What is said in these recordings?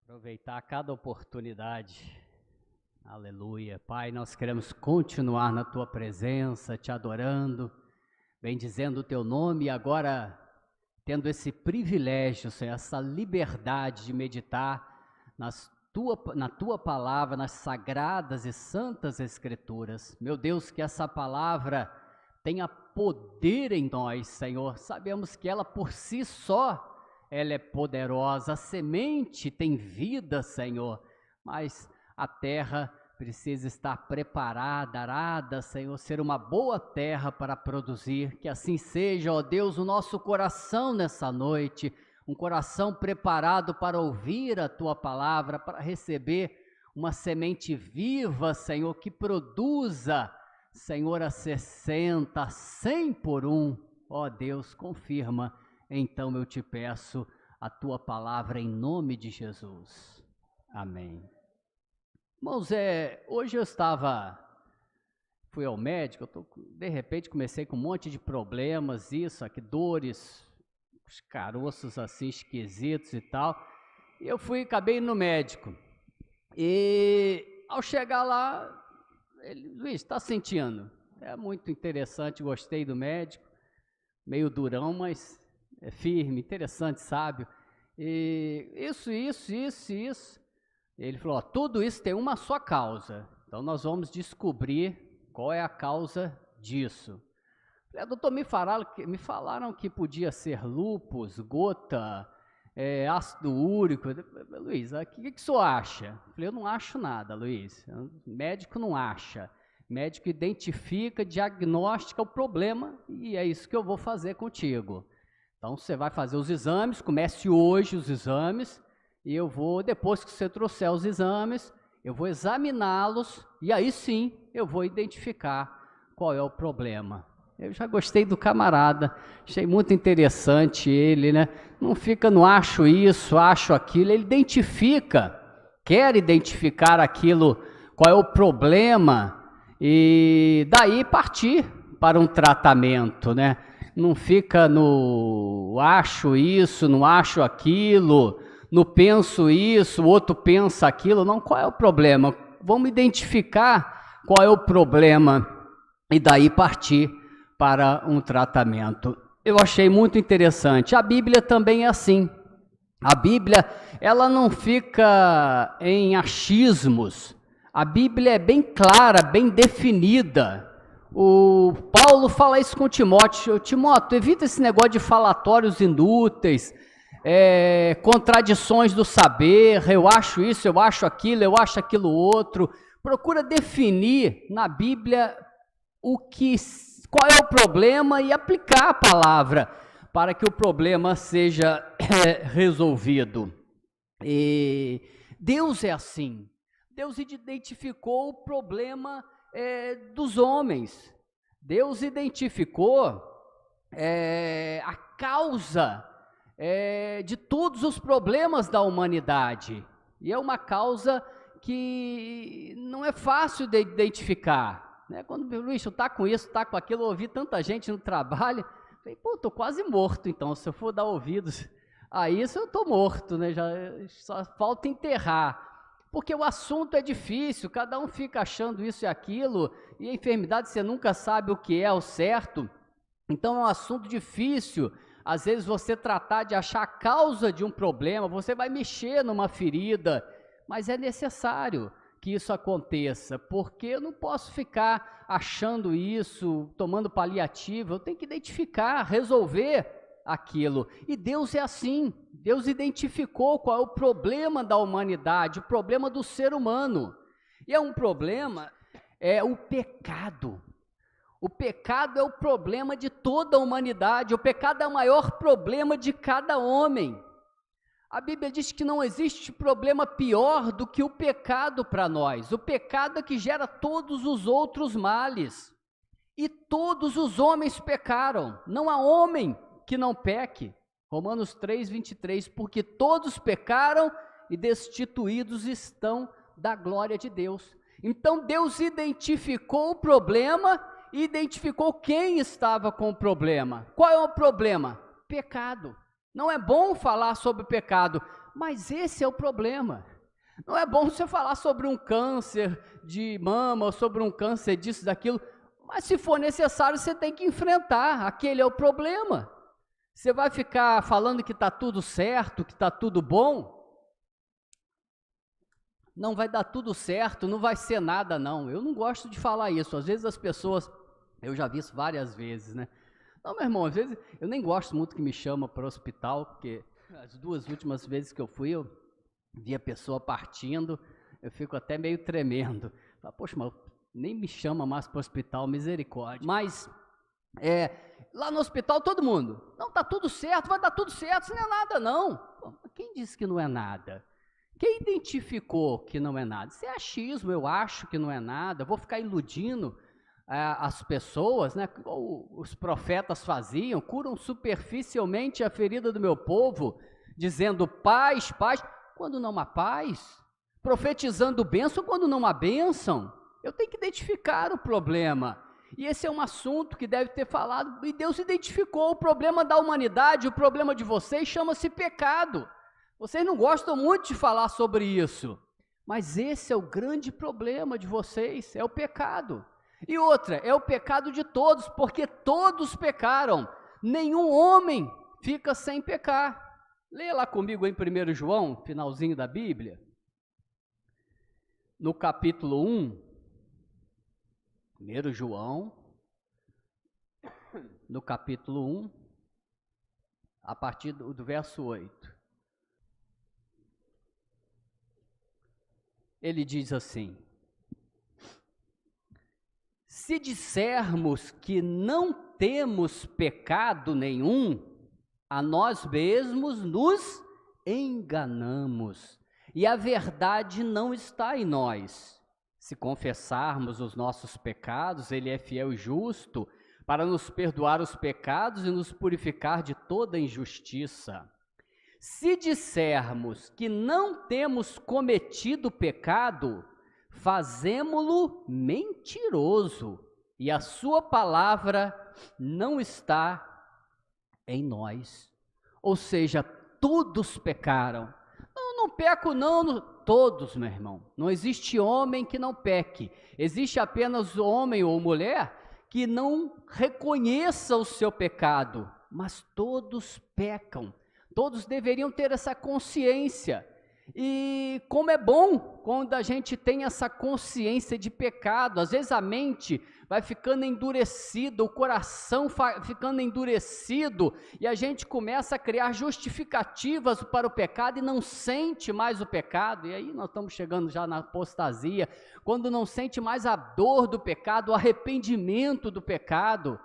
Aproveitar cada oportunidade. Aleluia. Pai, nós queremos continuar na Tua presença, Te adorando, bendizendo o Teu nome e agora tendo esse privilégio, Senhor, essa liberdade de meditar na Tua palavra, nas sagradas e santas Escrituras. Meu Deus, que essa palavra tenha poder em nós, Senhor. Sabemos que ela por si só, ela é poderosa, a semente tem vida, Senhor, mas a terra precisa estar preparada, arada, Senhor, ser uma boa terra para produzir. Que assim seja, ó Deus, o nosso coração nessa noite, um coração preparado para ouvir a Tua palavra, para receber uma semente viva, Senhor, que produza, Senhor, a 60, a 100 por um. Ó Deus, confirma, então eu te peço a Tua palavra em nome de Jesus. Amém. Irmãos, hoje eu fui ao médico, de repente comecei com um monte de problemas, isso aqui, dores, os caroços assim esquisitos e tal, e eu acabei indo no médico, e ao chegar lá, ele, Luiz, está sentindo? É muito interessante, gostei do médico, meio durão, mas é firme, interessante, sábio, e isso. Ele falou, ó, tudo isso tem uma só causa, então nós vamos descobrir qual é a causa disso. Falei, doutor, me falaram que podia ser lúpus, gota, ácido úrico. Luiz, o que o senhor acha? Falei, eu não acho nada, Luiz, médico não acha, médico identifica, diagnostica o problema e é isso que eu vou fazer contigo. Então você vai fazer os exames, comece hoje os exames, e eu vou, depois que você trouxer os exames, eu vou examiná-los e aí sim eu vou identificar qual é o problema. Eu já gostei do camarada, achei muito interessante ele, né? Não acho isso, acho aquilo, ele identifica, quer identificar aquilo, qual é o problema e daí partir para um tratamento, né? Não fica no acho isso, não acho aquilo, não penso isso, o outro pensa aquilo, não, qual é o problema? Vamos identificar qual é o problema e daí partir para um tratamento. Eu achei muito interessante, a Bíblia também é assim, a Bíblia ela não fica em achismos, a Bíblia é bem clara, bem definida. O Paulo fala isso com Timóteo, Timóteo, evita esse negócio de falatórios inúteis, contradições do saber, eu acho isso, eu acho aquilo outro. Procura definir na Bíblia qual é o problema e aplicar a palavra para que o problema seja resolvido. E Deus é assim, Deus identificou o problema dos homens, Deus identificou a causa de todos os problemas da humanidade, e é uma causa que não é fácil de identificar, né? Quando o Luiz está com isso, está com aquilo, eu ouvi tanta gente no trabalho, falei, pô, estou quase morto, então, se eu for dar ouvidos a isso, eu estou morto, né? Só falta enterrar, porque o assunto é difícil, cada um fica achando isso e aquilo, e a enfermidade você nunca sabe o que é o certo, então é um assunto difícil. Às vezes você tratar de achar a causa de um problema, você vai mexer numa ferida, mas é necessário que isso aconteça, porque eu não posso ficar achando isso, tomando paliativo, eu tenho que identificar, resolver aquilo. E Deus é assim, Deus identificou qual é o problema da humanidade, o problema do ser humano. E é um problema, é o pecado. O pecado é o problema de toda a humanidade, o pecado é o maior problema de cada homem. A Bíblia diz que não existe problema pior do que o pecado para nós. O pecado é que gera todos os outros males. E todos os homens pecaram, não há homem que não peque. Romanos 3, 23, porque todos pecaram e destituídos estão da glória de Deus. Então Deus identificou o problema e identificou quem estava com o problema. Qual é o problema? Pecado. Não é bom falar sobre o pecado, mas esse é o problema. Não é bom você falar sobre um câncer de mama, ou sobre um câncer disso, daquilo, mas se for necessário, você tem que enfrentar, aquele é o problema. Você vai ficar falando que está tudo certo, que está tudo bom? Não vai dar tudo certo, não vai ser nada não. Eu não gosto de falar isso, às vezes as pessoas, eu já vi isso várias vezes, né? Não, meu irmão, às vezes eu nem gosto muito que me chama para o hospital, porque as 2 últimas vezes que eu fui, eu vi a pessoa partindo, eu fico até meio tremendo. Poxa, mas nem me chama mais para o hospital, misericórdia. Mas, lá no hospital todo mundo, não, está tudo certo, vai dar tudo certo, isso não é nada não. Pô, quem disse que não é nada? Quem identificou que não é nada? Isso é achismo, eu acho que não é nada, vou ficar iludindo as pessoas, né? Os profetas faziam, curam superficialmente a ferida do meu povo, dizendo paz, paz, quando não há paz, profetizando bênção quando não há bênção. Eu tenho que identificar o problema, e esse é um assunto que deve ter falado, e Deus identificou o problema da humanidade, o problema de vocês chama-se pecado. Vocês não gostam muito de falar sobre isso, mas esse é o grande problema de vocês, é o pecado. E outra, é o pecado de todos, porque todos pecaram, nenhum homem fica sem pecar. Leia lá comigo em 1 João, finalzinho da Bíblia, no capítulo 1, 1 João, no capítulo 1, a partir do verso 8. Ele diz assim: se dissermos que não temos pecado nenhum, a nós mesmos nos enganamos, e a verdade não está em nós. Se confessarmos os nossos pecados, Ele é fiel e justo para nos perdoar os pecados e nos purificar de toda injustiça. Se dissermos que não temos cometido pecado, fazemo-lo mentiroso, e a sua palavra não está em nós. Ou seja, todos pecaram. Não peco não, todos, meu irmão. Não existe homem que não peque. Existe apenas homem ou mulher que não reconheça o seu pecado, mas todos pecam. Todos deveriam ter essa consciência, e como é bom quando a gente tem essa consciência de pecado. Às vezes a mente vai ficando endurecida, o coração ficando endurecido, e a gente começa a criar justificativas para o pecado e não sente mais o pecado, e aí nós estamos chegando já na apostasia, quando não sente mais a dor do pecado, o arrependimento do pecado,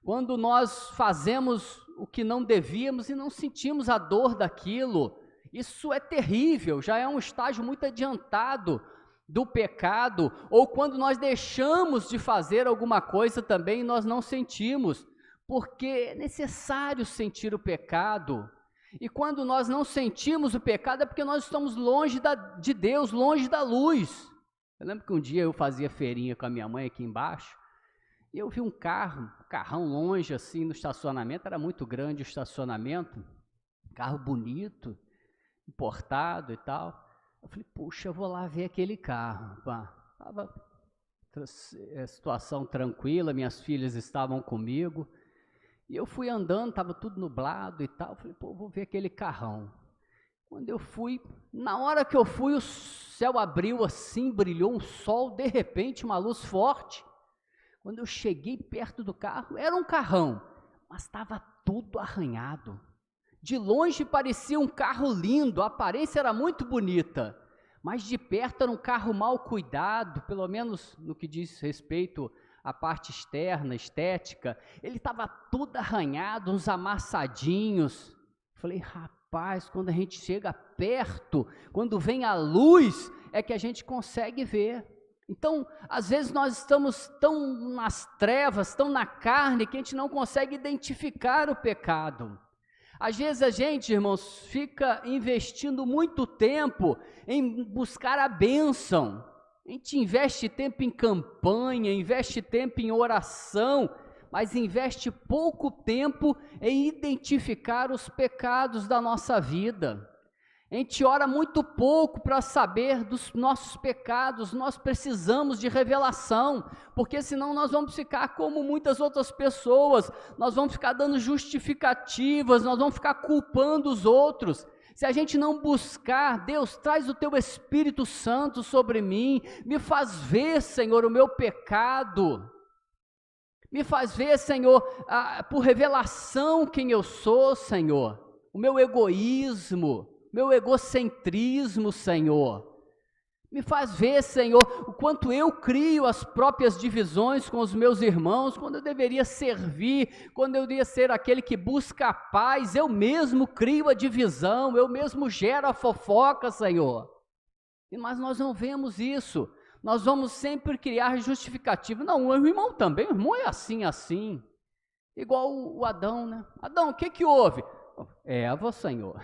quando nós fazemos o que não devíamos e não sentimos a dor daquilo. Isso é terrível, já é um estágio muito adiantado do pecado, ou quando nós deixamos de fazer alguma coisa também nós não sentimos, porque é necessário sentir o pecado, e quando nós não sentimos o pecado é porque nós estamos longe de Deus, longe da luz. Eu lembro que um dia eu fazia feirinha com a minha mãe aqui embaixo, e eu vi um carrão longe assim no estacionamento, era muito grande o estacionamento, carro bonito, importado e tal. Eu falei, puxa, eu vou lá ver aquele carro. Estava situação tranquila, minhas filhas estavam comigo, e eu fui andando, estava tudo nublado e tal. Eu falei, pô, vou ver aquele carrão. Quando eu fui, na hora que eu fui, o céu abriu assim, brilhou um sol, de repente uma luz forte. Quando eu cheguei perto do carro, era um carrão, mas estava tudo arranhado. De longe parecia um carro lindo, a aparência era muito bonita, mas de perto era um carro mal cuidado, pelo menos no que diz respeito à parte externa, estética. Ele estava todo arranhado, uns amassadinhos. Falei, rapaz, quando a gente chega perto, quando vem a luz, é que a gente consegue ver. Então, às vezes nós estamos tão nas trevas, tão na carne, que a gente não consegue identificar o pecado. Às vezes a gente, irmãos, fica investindo muito tempo em buscar a bênção. A gente investe tempo em campanha, investe tempo em oração, mas investe pouco tempo em identificar os pecados da nossa vida. A gente ora muito pouco para saber dos nossos pecados, nós precisamos de revelação, porque senão nós vamos ficar como muitas outras pessoas, nós vamos ficar dando justificativas, nós vamos ficar culpando os outros. Se a gente não buscar, Deus, traz o teu Espírito Santo sobre mim, me faz ver, Senhor, o meu pecado, me faz ver, Senhor, por revelação quem eu sou, Senhor, o meu egoísmo, meu egocentrismo, Senhor. Me faz ver, Senhor, o quanto eu crio as próprias divisões com os meus irmãos, quando eu deveria servir, quando eu deveria ser aquele que busca a paz, eu mesmo crio a divisão, eu mesmo gero a fofoca, Senhor. Mas nós não vemos isso, nós vamos sempre criar justificativa. Não, o irmão também, o irmão é assim, igual o Adão, né? Adão, o que houve? Eva, Senhor.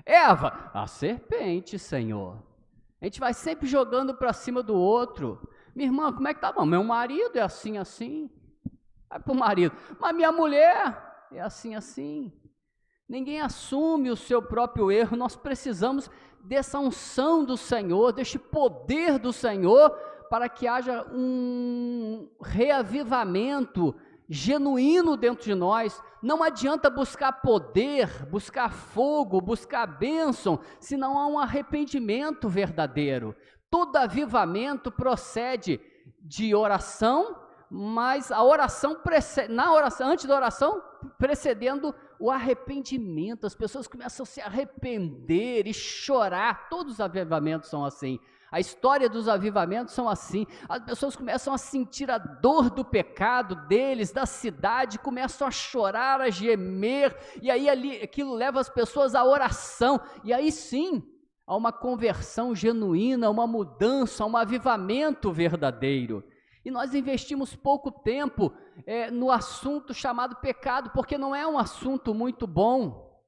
Eva, a serpente, Senhor. A gente vai sempre jogando para cima do outro. Minha irmã, como é que tá? Bom, meu marido é assim. Vai pro marido. Mas minha mulher é assim. Ninguém assume o seu próprio erro. Nós precisamos dessa unção do Senhor, deste poder do Senhor, para que haja um reavivamento genuíno dentro de nós. Não adianta buscar poder, buscar fogo, buscar bênção, se não há um arrependimento verdadeiro. Todo avivamento procede de oração, mas a oração antes da oração, precedendo o arrependimento. As pessoas começam a se arrepender e chorar. Todos os avivamentos são assim. A história dos avivamentos são assim, as pessoas começam a sentir a dor do pecado deles, da cidade, começam a chorar, a gemer, e aí aquilo leva as pessoas à oração, e aí sim, há uma conversão genuína, uma mudança, um avivamento verdadeiro. E nós investimos pouco tempo no assunto chamado pecado, porque não é um assunto muito bom.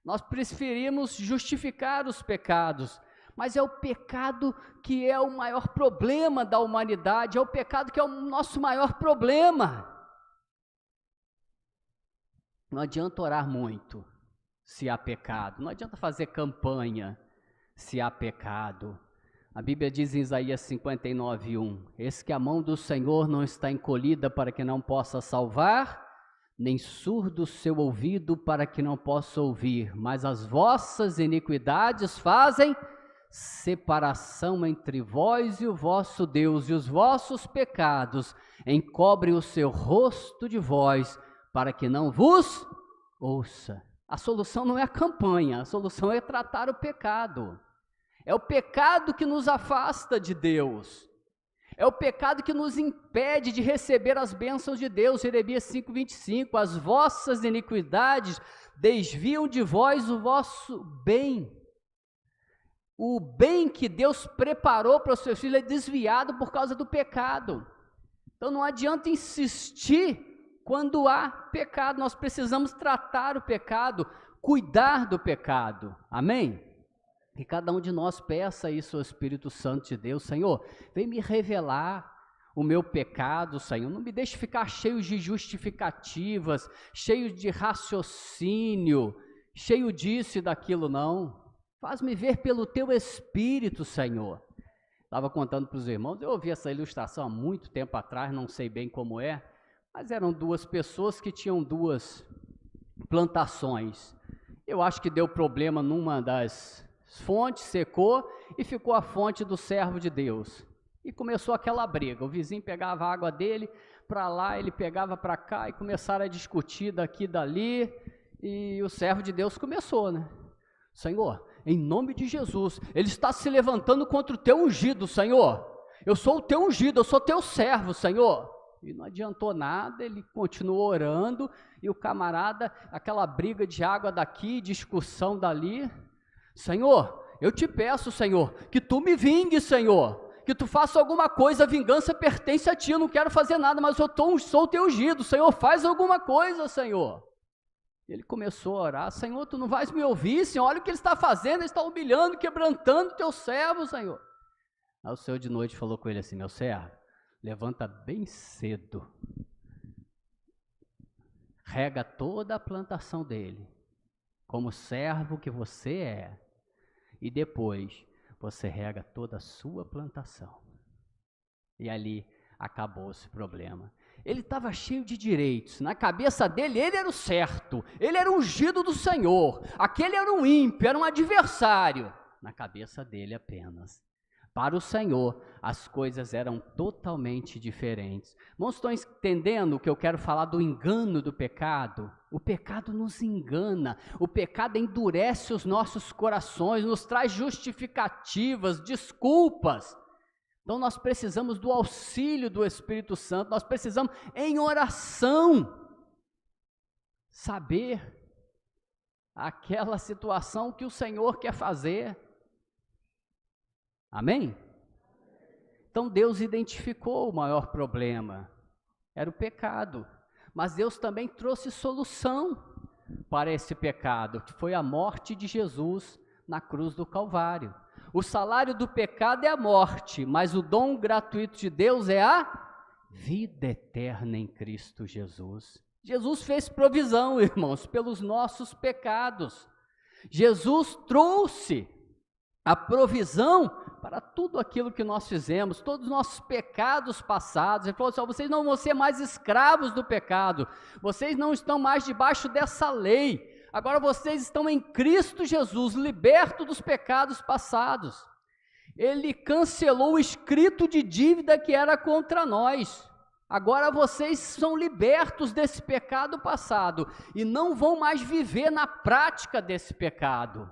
Nós preferimos justificar os pecados, mas é o pecado que é o maior problema da humanidade, é o pecado que é o nosso maior problema. Não adianta orar muito se há pecado, não adianta fazer campanha se há pecado. A Bíblia diz em Isaías 59:1, eis que a mão do Senhor não está encolhida para que não possa salvar, nem surdo o seu ouvido para que não possa ouvir, mas as vossas iniquidades fazem separação entre vós e o vosso Deus, e os vossos pecados encobrem o seu rosto de vós, para que não vos ouça. A solução não é a campanha, a solução é tratar o pecado. É o pecado que nos afasta de Deus. É o pecado que nos impede de receber as bênçãos de Deus. Jeremias 5:25, as vossas iniquidades desviam de vós o vosso bem. O bem que Deus preparou para os seus filhos é desviado por causa do pecado. Então não adianta insistir quando há pecado, nós precisamos tratar o pecado, cuidar do pecado, amém? Que cada um de nós peça isso ao Espírito Santo de Deus, Senhor, vem me revelar o meu pecado, Senhor, não me deixe ficar cheio de justificativas, cheio de raciocínio, cheio disso e daquilo, não. Faz-me ver pelo teu Espírito, Senhor. Estava contando para os irmãos, eu ouvi essa ilustração há muito tempo atrás, não sei bem como é, mas eram duas pessoas que tinham duas plantações. Eu acho que deu problema numa das fontes, secou e ficou a fonte do servo de Deus. E começou aquela briga, o vizinho pegava a água dele para lá, ele pegava para cá e começaram a discutir daqui e dali, e o servo de Deus começou, né? Senhor, em nome de Jesus, ele está se levantando contra o teu ungido, Senhor. Eu sou o teu ungido, eu sou teu servo, Senhor. E não adiantou nada, ele continuou orando, e o camarada, aquela briga de água daqui, discussão dali. Senhor, eu te peço, Senhor, que tu me vingues, Senhor, que tu faça alguma coisa, a vingança pertence a ti, eu não quero fazer nada, mas eu sou o teu ungido, Senhor, faz alguma coisa, Senhor. Ele começou a orar, Senhor, tu não vais me ouvir, Senhor, olha o que ele está fazendo, ele está humilhando, quebrantando o teu servo, Senhor. Aí o Senhor de noite falou com ele assim: meu servo, levanta bem cedo, rega toda a plantação dele, como servo que você é, e depois você rega toda a sua plantação. E ali acabou esse problema. Ele estava cheio de direitos, na cabeça dele ele era o certo, ele era o ungido do Senhor, aquele era um ímpio, era um adversário, na cabeça dele apenas. Para o Senhor, as coisas eram totalmente diferentes. Irmãos, estão entendendo o que eu quero falar do engano do pecado? O pecado nos engana, o pecado endurece os nossos corações, nos traz justificativas, desculpas. Então nós precisamos do auxílio do Espírito Santo, nós precisamos em oração saber aquela situação que o Senhor quer fazer. Amém? Então Deus identificou o maior problema, era o pecado, mas Deus também trouxe solução para esse pecado, que foi a morte de Jesus na cruz do Calvário. O salário do pecado é a morte, mas o dom gratuito de Deus é a vida eterna em Cristo Jesus. Jesus fez provisão, irmãos, pelos nossos pecados. Jesus trouxe a provisão para tudo aquilo que nós fizemos, todos os nossos pecados passados. Ele falou assim: vocês não vão ser mais escravos do pecado, vocês não estão mais debaixo dessa lei. Agora vocês estão em Cristo Jesus, libertos dos pecados passados. Ele cancelou o escrito de dívida que era contra nós. Agora vocês são libertos desse pecado passado e não vão mais viver na prática desse pecado.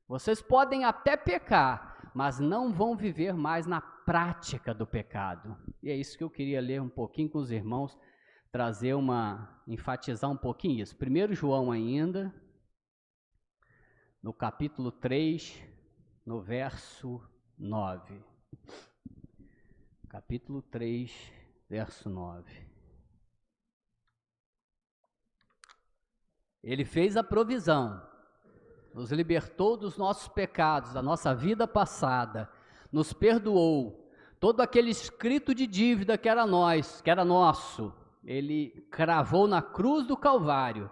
Vocês podem até pecar, mas não vão viver mais na prática do pecado. E é isso que eu queria ler um pouquinho com os irmãos, enfatizar um pouquinho isso. 1 João ainda, no capítulo 3, no verso 9. Capítulo 3, verso 9. Ele fez a provisão, nos libertou dos nossos pecados, da nossa vida passada, nos perdoou. Todo aquele escrito de dívida que era nosso, ele cravou na cruz do Calvário,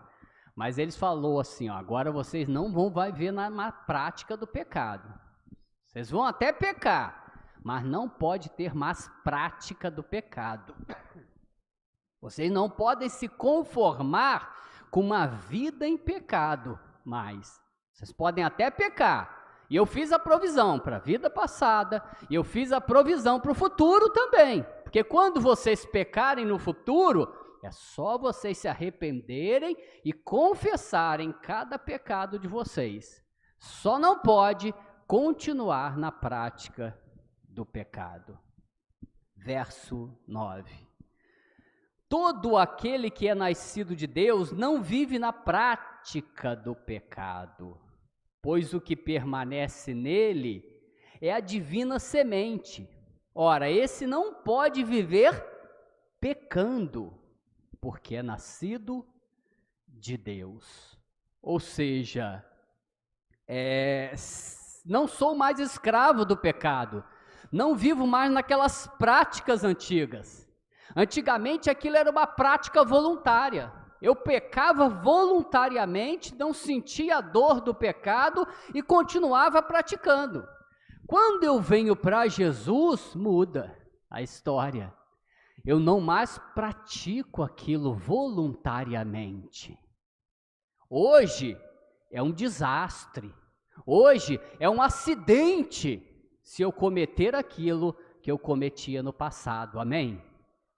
mas ele falou assim: agora vocês não vão viver na prática do pecado. Vocês vão até pecar, mas não pode ter mais prática do pecado. Vocês não podem se conformar com uma vida em pecado mais. Vocês podem até pecar. E eu fiz a provisão para a vida passada, e eu fiz a provisão para o futuro também. Porque quando vocês pecarem no futuro, é só vocês se arrependerem e confessarem cada pecado de vocês. Só não pode continuar na prática do pecado. Verso 9. Todo aquele que é nascido de Deus não vive na prática do pecado, pois o que permanece nele é a divina semente. Ora, esse não pode viver pecando, porque é nascido de Deus. Ou seja, não sou mais escravo do pecado, não vivo mais naquelas práticas antigas. Antigamente aquilo era uma prática voluntária. Eu pecava voluntariamente, não sentia a dor do pecado e continuava praticando. Quando eu venho para Jesus, muda a história. Eu não mais pratico aquilo voluntariamente. Hoje é um desastre. Hoje é um acidente se eu cometer aquilo que eu cometia no passado. Amém?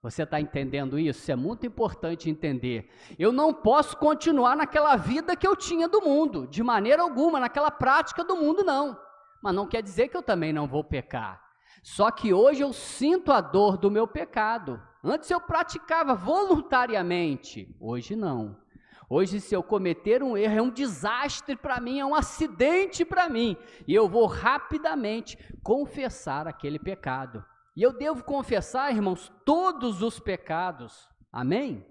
Você está entendendo isso? Isso é muito importante entender. Eu não posso continuar naquela vida que eu tinha do mundo, de maneira alguma, naquela prática do mundo, não. Mas não quer dizer que eu também não vou pecar. Só que hoje eu sinto a dor do meu pecado. Antes eu praticava voluntariamente, hoje não. Hoje, se eu cometer um erro, é um desastre para mim, é um acidente para mim. E eu vou rapidamente confessar aquele pecado. E eu devo confessar, irmãos, todos os pecados. Amém?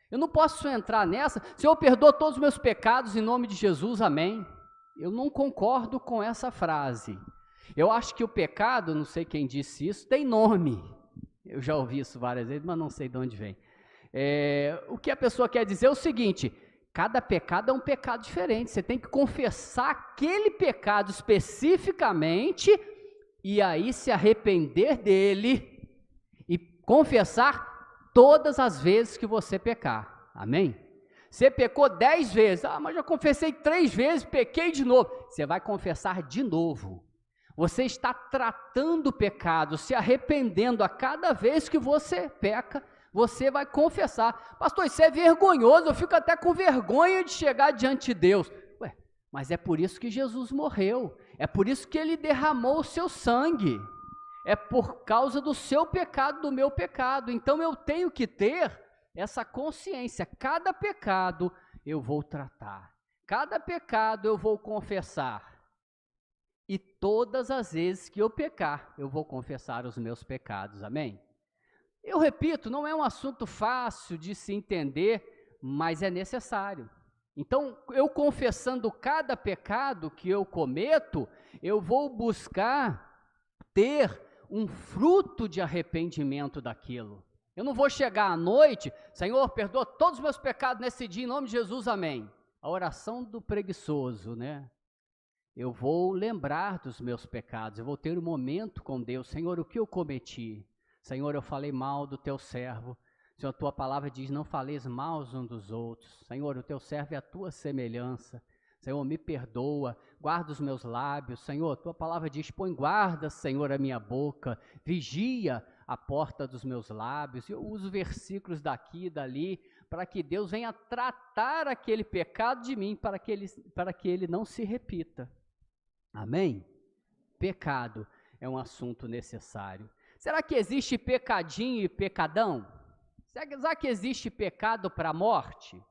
Eu não posso entrar nessa. Senhor, perdoa todos os meus pecados em nome de Jesus. Amém? Eu não concordo com essa frase. Eu acho que o pecado, não sei quem disse isso, tem nome. Eu já ouvi isso várias vezes, mas não sei de onde vem. O que a pessoa quer dizer é o seguinte: cada pecado é um pecado diferente. Você tem que confessar aquele pecado especificamente e aí se arrepender dele e confessar todas as vezes que você pecar. Amém? Você pecou 10 vezes, mas já confessei 3 vezes, pequei de novo. Você vai confessar de novo. Você está tratando o pecado, se arrependendo a cada vez que você peca, você vai confessar. Pastor, isso é vergonhoso, eu fico até com vergonha de chegar diante de Deus. Ué, mas é por isso que Jesus morreu, é por isso que Ele derramou o seu sangue, é por causa do seu pecado, do meu pecado. Então eu tenho que ter essa consciência. Cada pecado eu vou tratar, cada pecado eu vou confessar. E todas as vezes que eu pecar, eu vou confessar os meus pecados, amém? Eu repito, não é um assunto fácil de se entender, mas é necessário. Então, eu confessando cada pecado que eu cometo, eu vou buscar ter um fruto de arrependimento daquilo. Eu não vou chegar à noite, Senhor, perdoa todos os meus pecados nesse dia, em nome de Jesus, amém. A oração do preguiçoso, né? Eu vou lembrar dos meus pecados, eu vou ter um momento com Deus. Senhor, o que eu cometi? Senhor, eu falei mal do teu servo. Senhor, a tua palavra diz, não faleis mal uns dos outros. Senhor, o teu servo é a tua semelhança. Senhor, me perdoa, guarda os meus lábios. Senhor, a tua palavra diz, põe guarda, Senhor, a minha boca, vigia a porta dos meus lábios. Eu uso versículos daqui e dali, para que Deus venha tratar aquele pecado de mim, para que ele não se repita. Amém? Pecado é um assunto necessário. Será que existe pecadinho e pecadão? Será que existe pecado para a morte?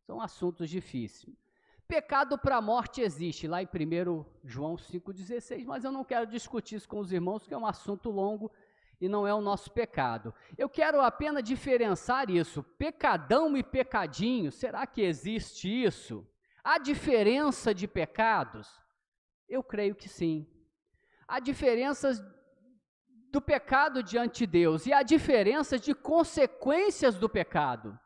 São assuntos difíceis. Pecado para a morte existe, lá em 1 João 5,16, mas eu não quero discutir isso com os irmãos, que é um assunto longo e não é o nosso pecado. Eu quero apenas diferenciar isso, pecadão e pecadinho, será que existe isso? Há diferença de pecados? Eu creio que sim. Há diferenças do pecado diante de Deus e há diferenças de consequências do pecado.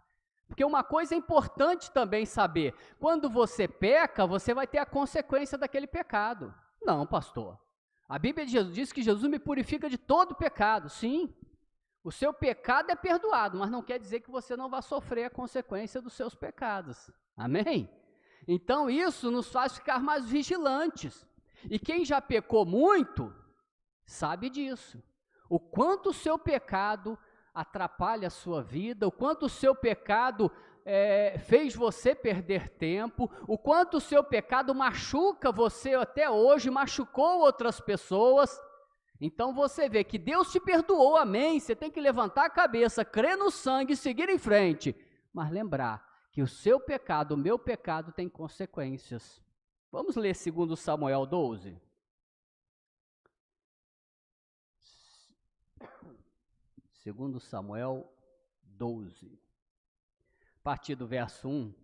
Porque uma coisa é importante também saber, quando você peca, você vai ter a consequência daquele pecado. Não, pastor. A Bíblia de Jesus diz que Jesus me purifica de todo pecado. Sim, o seu pecado é perdoado, mas não quer dizer que você não vai sofrer a consequência dos seus pecados. Amém? Então isso nos faz ficar mais vigilantes. E quem já pecou muito, sabe disso. O quanto o seu pecado atrapalha a sua vida, o quanto o seu pecado fez você perder tempo, o quanto o seu pecado machuca você até hoje, machucou outras pessoas. Então você vê que Deus te perdoou, amém, você tem que levantar a cabeça, crer no sangue e seguir em frente, mas lembrar que o seu pecado, o meu pecado tem consequências. Vamos ler 2 Samuel 12. 2 Samuel 12, a partir do verso 1.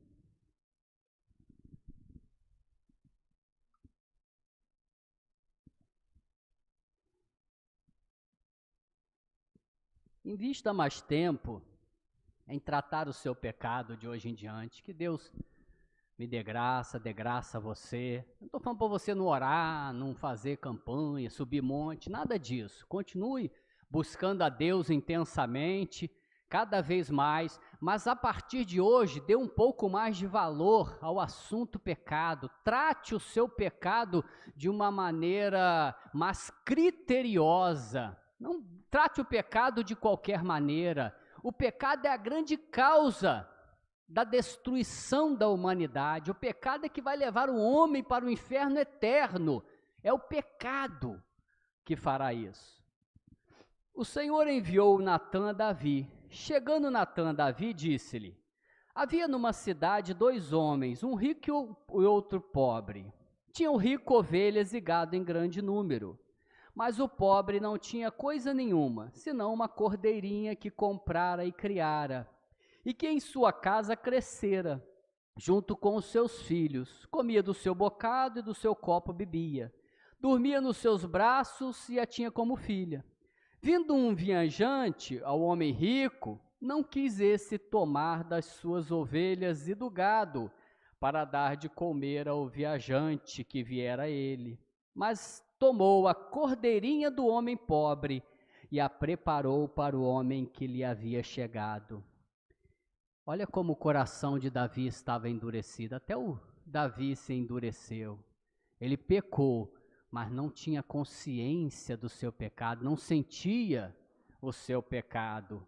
Invista mais tempo em tratar o seu pecado de hoje em diante, que Deus me dê graça a você. Não estou falando para você não orar, não fazer campanha, subir monte, nada disso. Continue buscando a Deus intensamente, cada vez mais, mas a partir de hoje, dê um pouco mais de valor ao assunto pecado. Trate o seu pecado de uma maneira mais criteriosa. Não trate o pecado de qualquer maneira. O pecado é a grande causa da destruição da humanidade. O pecado é que vai levar o homem para o inferno eterno. É o pecado que fará isso. O Senhor enviou Natã a Davi. Chegando Natã a Davi, disse-lhe: havia numa cidade 2 homens, um rico e outro pobre. Tinha o rico ovelhas e gado em grande número, mas o pobre não tinha coisa nenhuma, senão uma cordeirinha que comprara e criara, e que em sua casa crescera, junto com os seus filhos, comia do seu bocado e do seu copo bebia. dormia nos seus braços e a tinha como filha. Vindo um viajante ao homem rico, não quis esse tomar das suas ovelhas e do gado, para dar de comer ao viajante que viera a ele. Mas tomou a cordeirinha do homem pobre e a preparou para o homem que lhe havia chegado. Olha como o coração de Davi estava endurecido, até o Davi se endureceu. Ele pecou, mas não tinha consciência do seu pecado, não sentia o seu pecado.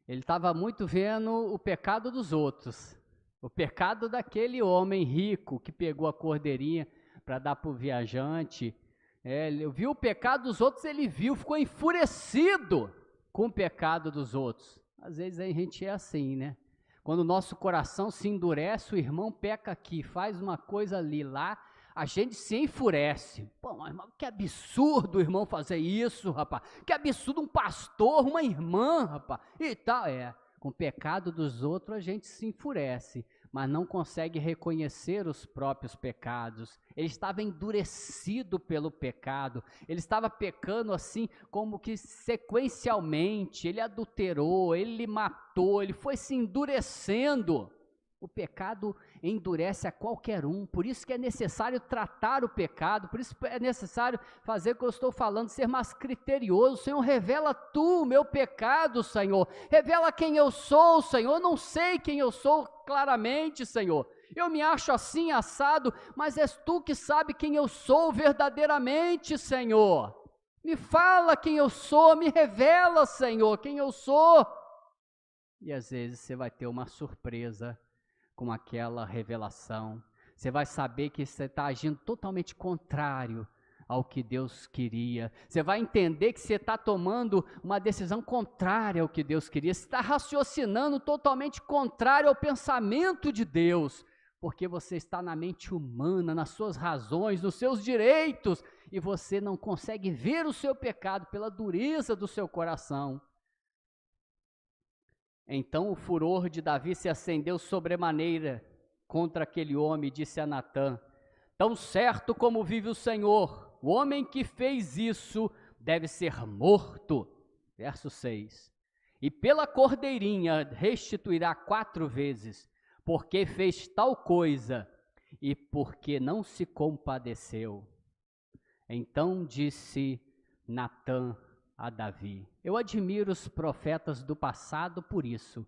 Ele estava muito vendo o pecado dos outros, o pecado daquele homem rico que pegou a cordeirinha para dar para o viajante. Ele viu o pecado dos outros, ele viu, ficou enfurecido com o pecado dos outros. Às vezes a gente é assim, né? Quando o nosso coração se endurece, o irmão peca aqui, faz uma coisa ali, lá, a gente se enfurece. Pô, mas que absurdo o irmão fazer isso, rapaz. Que absurdo um pastor, uma irmã, rapaz. E tal, com o pecado dos outros a gente se enfurece, mas não consegue reconhecer os próprios pecados. Ele estava endurecido pelo pecado, ele estava pecando assim como que sequencialmente, ele adulterou, ele matou, ele foi se endurecendo. O pecado endurece a qualquer um, por isso que é necessário tratar o pecado, por isso é necessário fazer o que eu estou falando, ser mais criterioso. Senhor, revela tu o meu pecado, Senhor, revela quem eu sou, Senhor. Eu não sei quem eu sou claramente, Senhor, eu me acho assim, assado, mas és tu que sabe quem eu sou verdadeiramente, Senhor. Me fala quem eu sou, me revela, Senhor, quem eu sou. E às vezes você vai ter uma surpresa com aquela revelação. Você vai saber que você está agindo totalmente contrário ao que Deus queria. Você vai entender que você está tomando uma decisão contrária ao que Deus queria. Você está raciocinando totalmente contrário ao pensamento de Deus, porque você está na mente humana, nas suas razões, nos seus direitos, e você não consegue ver o seu pecado pela dureza do seu coração. Então o furor de Davi se acendeu sobremaneira contra aquele homem e disse a Natã: tão certo como vive o Senhor, o homem que fez isso deve ser morto. Verso 6. E pela cordeirinha restituirá 4 vezes, porque fez tal coisa e porque não se compadeceu. Então disse Natã a Davi. Eu admiro os profetas do passado por isso.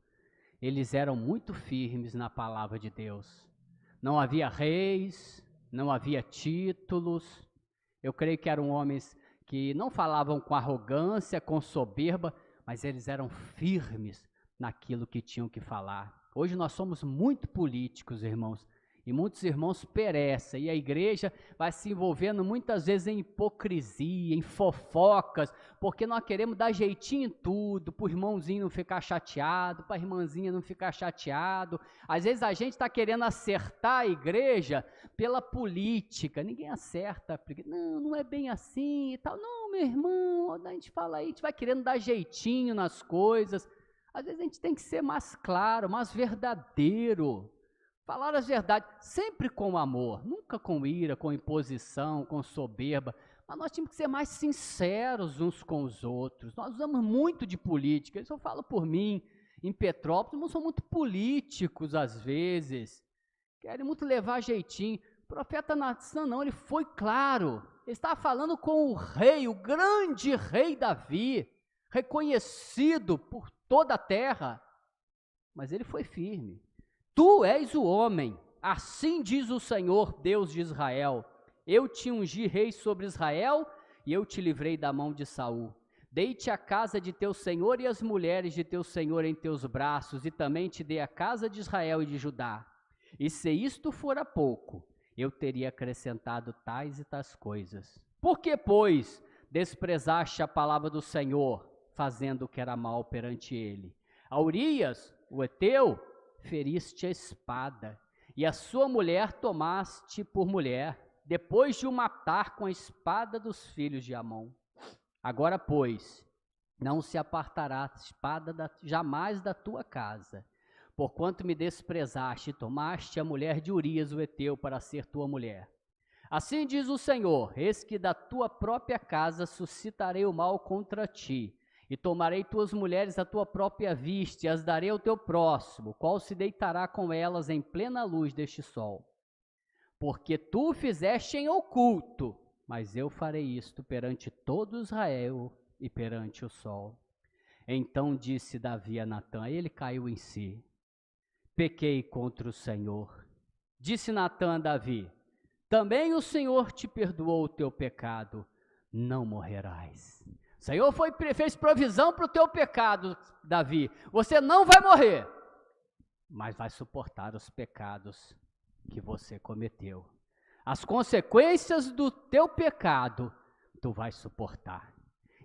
Eles eram muito firmes na palavra de Deus. Não havia reis, não havia títulos. Eu creio que eram homens que não falavam com arrogância, com soberba, mas eles eram firmes naquilo que tinham que falar. Hoje nós somos muito políticos, irmãos, e muitos irmãos perecem, e a igreja vai se envolvendo muitas vezes em hipocrisia, em fofocas, porque nós queremos dar jeitinho em tudo, para o irmãozinho não ficar chateado, para a irmãzinha não ficar chateado. Às vezes a gente está querendo acertar a igreja pela política, ninguém acerta, porque não é bem assim e tal. Não, meu irmão, a gente fala aí, a gente vai querendo dar jeitinho nas coisas. Às vezes a gente tem que ser mais claro, mais verdadeiro. Falar as verdades, sempre com amor, nunca com ira, com imposição, com soberba, mas nós temos que ser mais sinceros uns com os outros. Nós usamos muito de política, isso eu falo por mim, em Petrópolis, nós somos muito políticos às vezes, querem muito levar jeitinho. O profeta Natan não, ele foi claro, ele estava falando com o rei, o grande rei Davi, reconhecido por toda a terra, mas ele foi firme. Tu és o homem, assim diz o Senhor, Deus de Israel. Eu te ungi rei sobre Israel e eu te livrei da mão de Saul. Dei-te a casa de teu senhor e as mulheres de teu senhor em teus braços, e também te dei a casa de Israel e de Judá. E se isto fora pouco, eu teria acrescentado tais e tais coisas. Por que, pois, desprezaste a palavra do Senhor, fazendo o que era mal perante ele? A Urias, o heteu, feriste a espada, e a sua mulher tomaste por mulher, depois de o matar com a espada dos filhos de Amon. Agora, pois, não se apartará a espada jamais da tua casa, porquanto me desprezaste e tomaste a mulher de Urias o heteu para ser tua mulher. Assim diz o Senhor, eis que da tua própria casa suscitarei o mal contra ti, e tomarei tuas mulheres à tua própria vista, e as darei ao teu próximo, qual se deitará com elas em plena luz deste sol. Porque tu o fizeste em oculto, mas eu farei isto perante todo Israel e perante o sol. Então disse Davi a Natã, ele caiu em si. Pequei contra o Senhor. Disse Natã a Davi, também o Senhor te perdoou o teu pecado, não morrerás. O Senhor fez provisão para o teu pecado, Davi. Você não vai morrer, mas vai suportar os pecados que você cometeu. As consequências do teu pecado, tu vai suportar.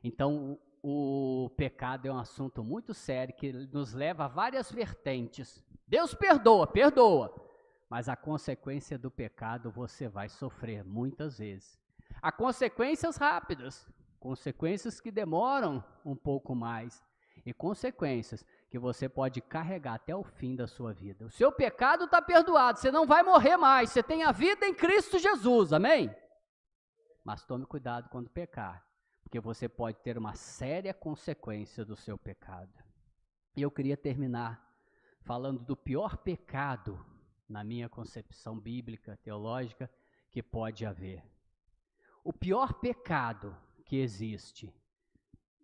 Então, o pecado é um assunto muito sério que nos leva a várias vertentes. Deus perdoa, mas a consequência do pecado você vai sofrer muitas vezes. Há consequências rápidas, consequências que demoram um pouco mais e consequências que você pode carregar até o fim da sua vida. O seu pecado está perdoado, você não vai morrer mais, você tem a vida em Cristo Jesus, amém? Mas tome cuidado quando pecar, porque você pode ter uma séria consequência do seu pecado. E eu queria terminar falando do pior pecado, na minha concepção bíblica, teológica, que pode haver. O pior pecado que existe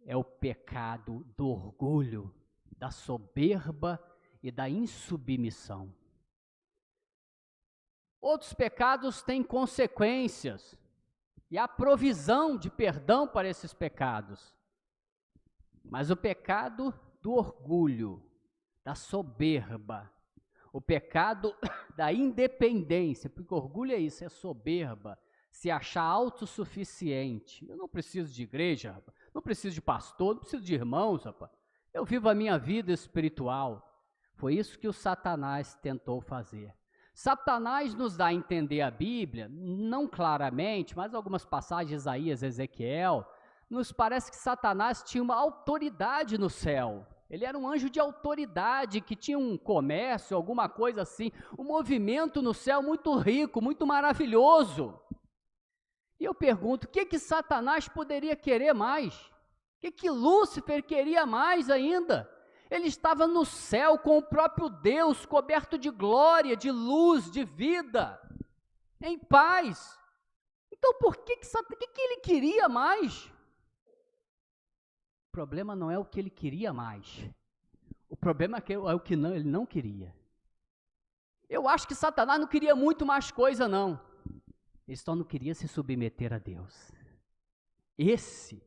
é o pecado do orgulho, da soberba e da insubmissão. Outros pecados têm consequências e há provisão de perdão para esses pecados. Mas o pecado do orgulho, da soberba, o pecado da independência, porque orgulho é isso, é soberba, se achar autossuficiente. Eu não preciso de igreja, rapaz, não preciso de pastor, não preciso de irmãos, rapaz. Eu vivo a minha vida espiritual. Foi isso que o Satanás tentou fazer. Satanás nos dá a entender a Bíblia, não claramente, mas algumas passagens, Isaías, Ezequiel, nos parece que Satanás tinha uma autoridade no céu. Ele era um anjo de autoridade, que tinha um comércio, alguma coisa assim, um movimento no céu muito rico, muito maravilhoso. E eu pergunto, o que Satanás poderia querer mais? O que Lúcifer queria mais ainda? Ele estava no céu com o próprio Deus, coberto de glória, de luz, de vida, em paz. Então por que ele queria mais? O problema não é o que ele queria mais. O problema é o que ele não queria. Eu acho que Satanás não queria muito mais coisa, não. Ele só não queria se submeter a Deus. Esse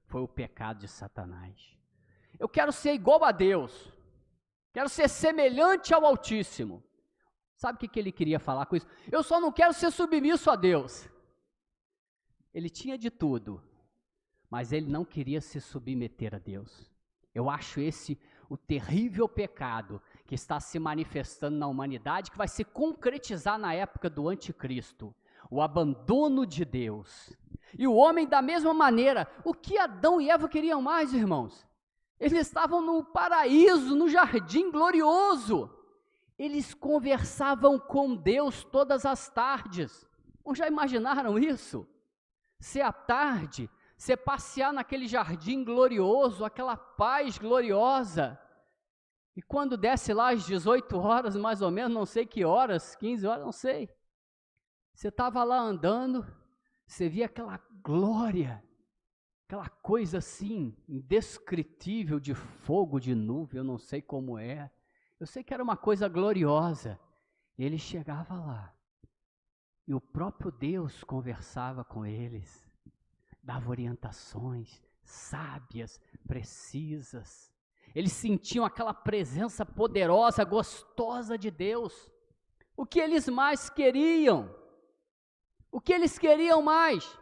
foi o pecado de Satanás. Eu quero ser igual a Deus. Quero ser semelhante ao Altíssimo. Sabe o que ele queria falar com isso? Eu só não quero ser submisso a Deus. Ele tinha de tudo, mas ele não queria se submeter a Deus. Eu acho esse o terrível pecado que está se manifestando na humanidade, que vai se concretizar na época do anticristo. O abandono de Deus. E o homem da mesma maneira. O que Adão e Eva queriam mais, irmãos? Eles estavam no paraíso, no jardim glorioso. Eles conversavam com Deus todas as tardes. Ou já imaginaram isso? Se à tarde, você passear naquele jardim glorioso, aquela paz gloriosa, e quando desce lá às 18 horas, mais ou menos, não sei que horas, 15 horas, não sei, você estava lá andando, você via aquela glória, aquela coisa assim, indescritível de fogo, de nuvem, eu não sei como é, eu sei que era uma coisa gloriosa. Ele chegava lá, e o próprio Deus conversava com eles, dava orientações sábias, precisas. Eles sentiam aquela presença poderosa, gostosa de Deus. O que eles mais queriam? O que eles queriam mais?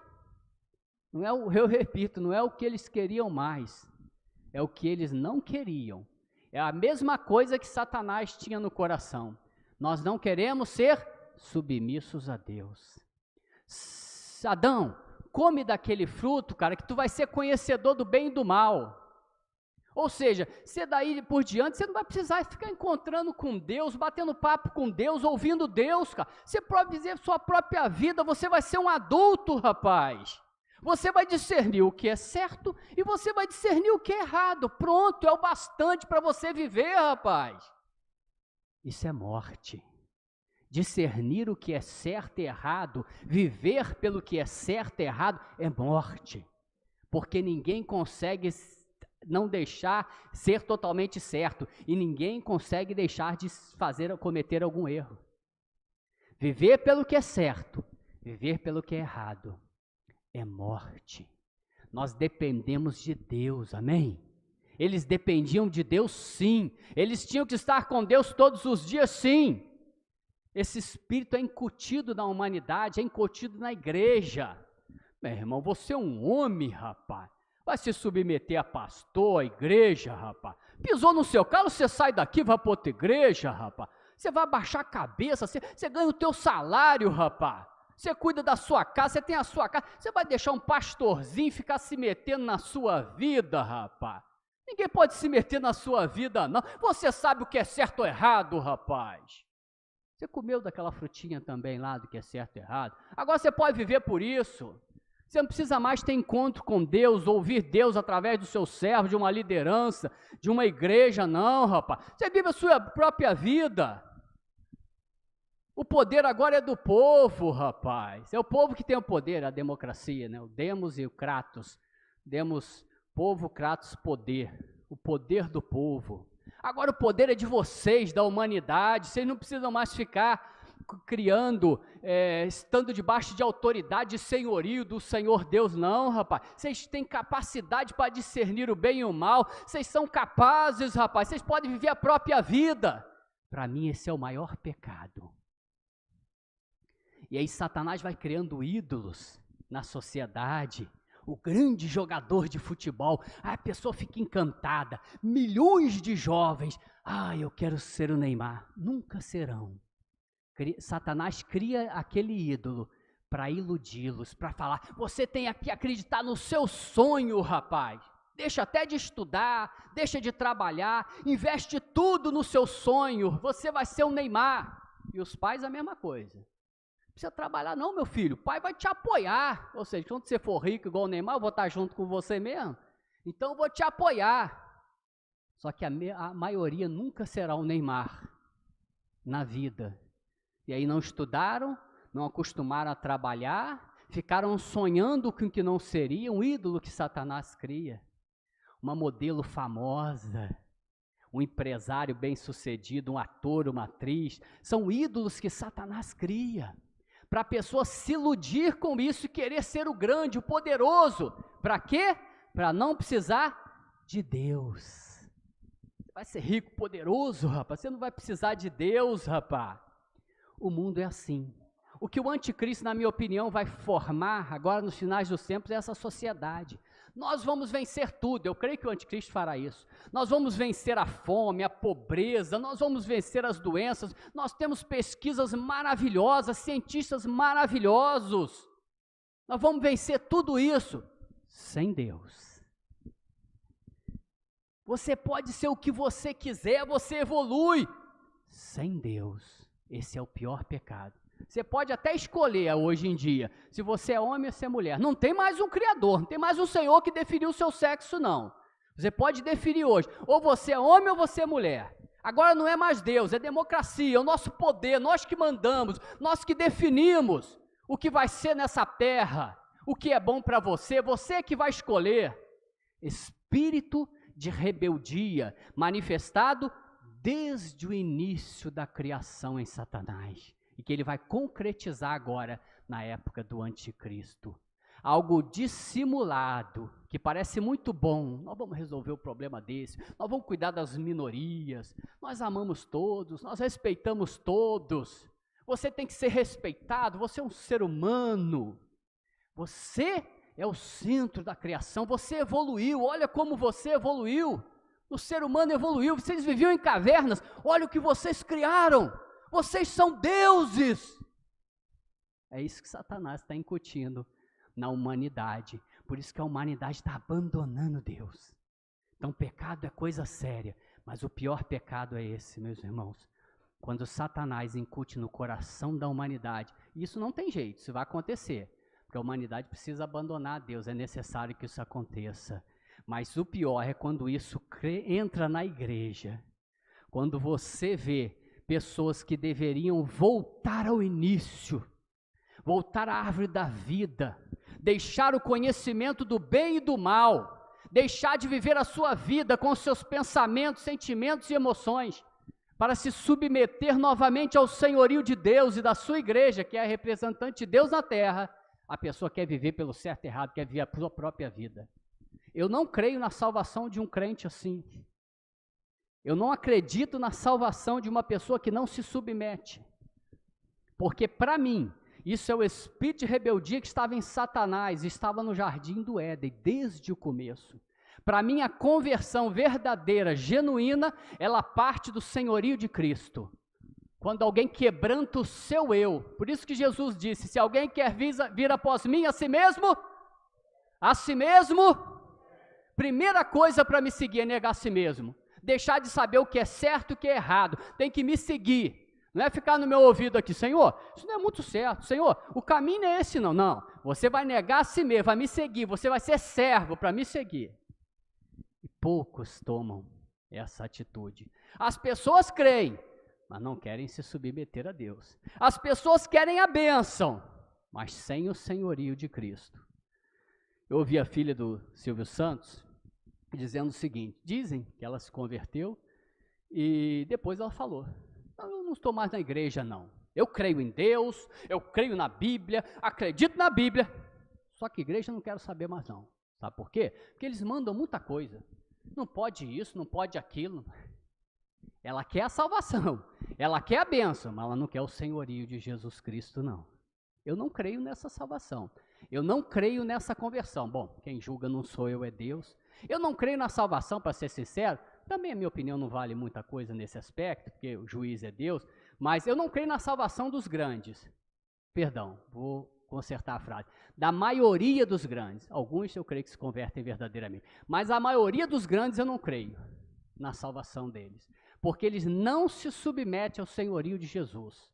Não é eu repito, não é o que eles queriam mais, é o que eles não queriam. É a mesma coisa que Satanás tinha no coração. Nós não queremos ser submissos a Deus. Adão, come daquele fruto, cara, que tu vai ser conhecedor do bem e do mal. Ou seja, você daí por diante, você não vai precisar ficar encontrando com Deus, batendo papo com Deus, ouvindo Deus, cara. Você pode viver sua própria vida, você vai ser um adulto, rapaz. Você vai discernir o que é certo e você vai discernir o que é errado. Pronto, é o bastante para você viver, rapaz. Isso é morte. Discernir o que é certo e errado, viver pelo que é certo e errado, é morte. Porque ninguém consegue não deixar ser totalmente certo e ninguém consegue deixar de cometer algum erro. Viver pelo que é certo, viver pelo que é errado, é morte. Nós dependemos de Deus, amém? Eles dependiam de Deus, sim. Eles tinham que estar com Deus todos os dias, sim. Esse espírito é incutido na humanidade, é incutido na igreja. Meu irmão, você é um homem, rapaz. Vai se submeter a pastor, a igreja, rapaz. Pisou no seu calo, você sai daqui, vai para outra igreja, rapaz. Você vai abaixar a cabeça, você ganha o teu salário, rapaz. Você cuida da sua casa, você tem a sua casa. Você vai deixar um pastorzinho ficar se metendo na sua vida, rapaz. Ninguém pode se meter na sua vida, não. Você sabe o que é certo ou errado, rapaz. Você comeu daquela frutinha também lá do que é certo e errado. Agora você pode viver por isso. Você não precisa mais ter encontro com Deus, ouvir Deus através do seu servo, de uma liderança, de uma igreja, não, rapaz. Você vive a sua própria vida. O poder agora é do povo, rapaz. É o povo que tem o poder, a democracia, né? O Demos e o Kratos. Demos, povo, Kratos, poder. O poder do povo. Agora o poder é de vocês, da humanidade. Vocês não precisam mais ficar criando, estando debaixo de autoridade e senhorio do Senhor Deus, não, rapaz. Vocês têm capacidade para discernir o bem e o mal. Vocês são capazes, rapaz. Vocês podem viver a própria vida. Para mim, esse é o maior pecado. E aí Satanás vai criando ídolos na sociedade. O grande jogador de futebol, a pessoa fica encantada. Milhões de jovens, eu quero ser o Neymar. Nunca serão. Satanás cria aquele ídolo para iludi-los, para falar, você tem que acreditar no seu sonho, rapaz. Deixa até de estudar, deixa de trabalhar, investe tudo no seu sonho, você vai ser o Neymar. E os pais a mesma coisa. Não precisa trabalhar não, meu filho, o pai vai te apoiar. Ou seja, quando você for rico igual o Neymar, eu vou estar junto com você mesmo. Então eu vou te apoiar. Só que a maioria nunca será o Neymar na vida. E aí não estudaram, não acostumaram a trabalhar, ficaram sonhando com o que não seria, um ídolo que Satanás cria. Uma modelo famosa, um empresário bem-sucedido, um ator, uma atriz, são ídolos que Satanás cria. Para a pessoa se iludir com isso e querer ser o grande, o poderoso. Para quê? Para não precisar de Deus. Você vai ser rico, poderoso, rapaz. Você não vai precisar de Deus, rapaz. O mundo é assim. O que o anticristo, na minha opinião, vai formar agora nos finais dos tempos é essa sociedade. Nós vamos vencer tudo, eu creio que o anticristo fará isso. Nós vamos vencer a fome, a pobreza, nós vamos vencer as doenças. Nós temos pesquisas maravilhosas, cientistas maravilhosos. Nós vamos vencer tudo isso sem Deus. Você pode ser o que você quiser, você evolui sem Deus. Esse é o pior pecado. Você pode até escolher hoje em dia, se você é homem ou se é mulher. Não tem mais um criador, não tem mais um senhor que definiu o seu sexo, não. Você pode definir hoje, ou você é homem ou você é mulher. Agora não é mais Deus, é democracia, é o nosso poder, nós que mandamos, nós que definimos o que vai ser nessa terra, o que é bom para você, você que vai escolher. Espírito de rebeldia manifestado desde o início da criação em Satanás. E que ele vai concretizar agora na época do anticristo. Algo dissimulado, que parece muito bom. Nós vamos resolver o problema desse, nós vamos cuidar das minorias, nós amamos todos, nós respeitamos todos. Você tem que ser respeitado, você é um ser humano. Você é o centro da criação, você evoluiu, olha como você evoluiu. O ser humano evoluiu, vocês viviam em cavernas, olha o que vocês criaram. Vocês são deuses. É isso que Satanás está incutindo na humanidade. Por isso que a humanidade está abandonando Deus. Então, pecado é coisa séria, mas o pior pecado é esse, meus irmãos. Quando Satanás incute no coração da humanidade, isso não tem jeito, isso vai acontecer, porque a humanidade precisa abandonar Deus, é necessário que isso aconteça. Mas o pior é quando isso entra na igreja, quando você vê pessoas que deveriam voltar ao início, voltar à árvore da vida, deixar o conhecimento do bem e do mal, deixar de viver a sua vida com os seus pensamentos, sentimentos e emoções, para se submeter novamente ao senhorio de Deus e da sua igreja, que é a representante de Deus na terra. A pessoa quer viver pelo certo e errado, quer viver a sua própria vida. Eu não creio na salvação de um crente assim. Eu não acredito na salvação de uma pessoa que não se submete. Porque para mim, isso é o espírito de rebeldia que estava em Satanás, estava no jardim do Éden, desde o começo. Para mim, a conversão verdadeira, genuína, ela parte do senhorio de Cristo. Quando alguém quebranta o seu eu. Por isso que Jesus disse, se alguém quer vir após mim, a si mesmo, primeira coisa para me seguir é negar a si mesmo. Deixar de saber o que é certo e o que é errado. Tem que me seguir. Não é ficar no meu ouvido aqui, Senhor, isso não é muito certo. Senhor, o caminho não é esse não. Não, você vai negar a si mesmo, vai me seguir. Você vai ser servo para me seguir. E poucos tomam essa atitude. As pessoas creem, mas não querem se submeter a Deus. As pessoas querem a bênção, mas sem o senhorio de Cristo. Eu ouvi a filha do Silvio Santos dizendo o seguinte, dizem que ela se converteu e depois ela falou, eu não estou mais na igreja não, eu creio em Deus, eu creio na Bíblia, acredito na Bíblia, só que igreja eu não quero saber mais não, sabe por quê? Porque eles mandam muita coisa, não pode isso, não pode aquilo, ela quer a salvação, ela quer a bênção, mas ela não quer o senhorio de Jesus Cristo não. Eu não creio nessa salvação, eu não creio nessa conversão, bom, quem julga não sou eu, é Deus. Eu não creio na salvação, para ser sincero, também a minha opinião não vale muita coisa nesse aspecto, porque o juiz é Deus, mas eu não creio na salvação dos grandes. Perdão, vou consertar a frase. Da maioria dos grandes, alguns eu creio que se convertem verdadeiramente, mas a maioria dos grandes eu não creio na salvação deles, porque eles não se submetem ao senhorio de Jesus.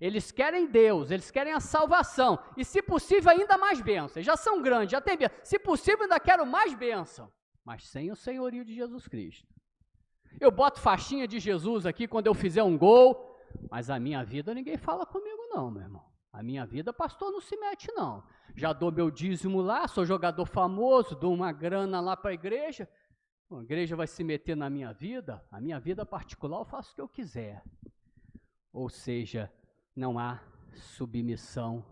Eles querem Deus, eles querem a salvação, e se possível ainda mais bênção, já são grandes, já tem bênção, se possível ainda quero mais bênção, mas sem o senhorio de Jesus Cristo. Eu boto faixinha de Jesus aqui quando eu fizer um gol, mas a minha vida ninguém fala comigo não, meu irmão. A minha vida, pastor, não se mete não. Já dou meu dízimo lá, sou jogador famoso, dou uma grana lá para a igreja vai se meter na minha vida? A minha vida particular eu faço o que eu quiser. Ou seja, não há submissão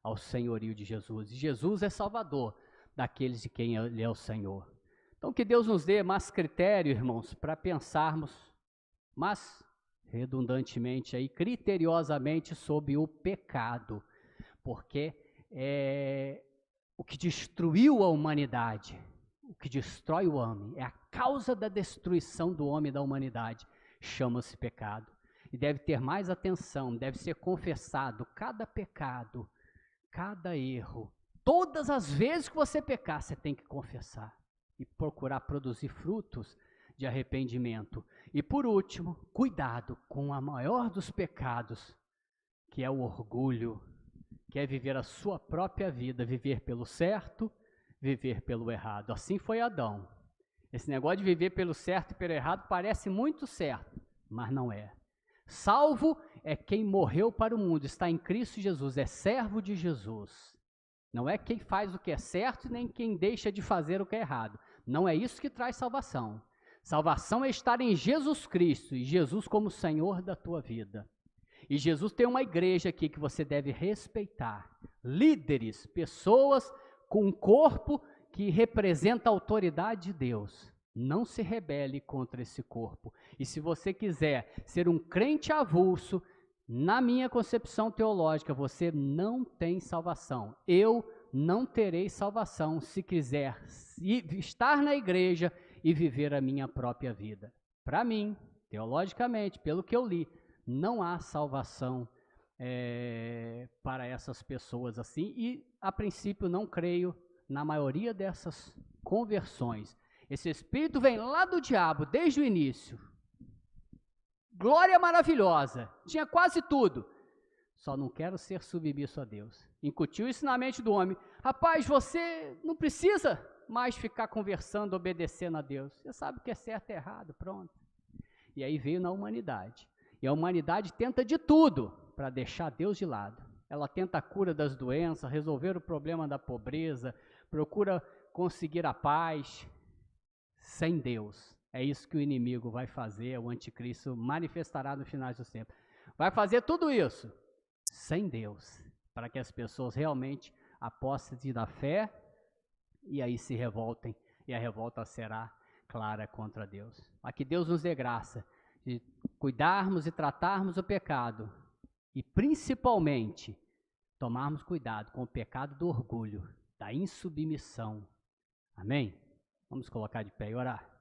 ao senhorio de Jesus. E Jesus é salvador daqueles de quem ele é o Senhor. Então, que Deus nos dê mais critério, irmãos, para pensarmos, mas redundantemente aí, criteriosamente sobre o pecado, porque é o que destruiu a humanidade, o que destrói o homem, é a causa da destruição do homem e da humanidade, chama-se pecado. E deve ter mais atenção, deve ser confessado cada pecado, cada erro. Todas as vezes que você pecar, você tem que confessar e procurar produzir frutos de arrependimento. E por último, cuidado com a maior dos pecados, que é o orgulho, que é viver a sua própria vida, viver pelo certo, viver pelo errado. Assim foi Adão. Esse negócio de viver pelo certo e pelo errado parece muito certo, mas não é. Salvo é quem morreu para o mundo, está em Cristo Jesus, é servo de Jesus. Não é quem faz o que é certo, nem quem deixa de fazer o que é errado. Não é isso que traz salvação. Salvação é estar em Jesus Cristo, e Jesus como Senhor da tua vida. E Jesus tem uma igreja aqui que você deve respeitar. Líderes, pessoas com um corpo que representa a autoridade de Deus. Não se rebele contra esse corpo. E se você quiser ser um crente avulso, na minha concepção teológica, você não tem salvação. Eu não terei salvação se quiser estar na igreja e viver a minha própria vida. Para mim, teologicamente, pelo que eu li, não há salvação para essas pessoas assim. E, a princípio, não creio na maioria dessas conversões. Esse espírito vem lá do diabo, desde o início. Glória maravilhosa, tinha quase tudo. Só não quero ser submisso a Deus. Incutiu isso na mente do homem. Rapaz, você não precisa mais ficar conversando, obedecendo a Deus. Você sabe o que é certo e errado, pronto. E aí veio na humanidade. E a humanidade tenta de tudo para deixar Deus de lado. Ela tenta a cura das doenças, resolver o problema da pobreza, procura conseguir a paz sem Deus. É isso que o inimigo vai fazer, o anticristo manifestará no final dos tempos. Vai fazer tudo isso sem Deus, para que as pessoas realmente apostem na fé e aí se revoltem, e a revolta será clara contra Deus. Mas que Deus nos dê graça de cuidarmos e tratarmos o pecado e principalmente tomarmos cuidado com o pecado do orgulho, da insubmissão. Amém? Vamos colocar de pé e orar.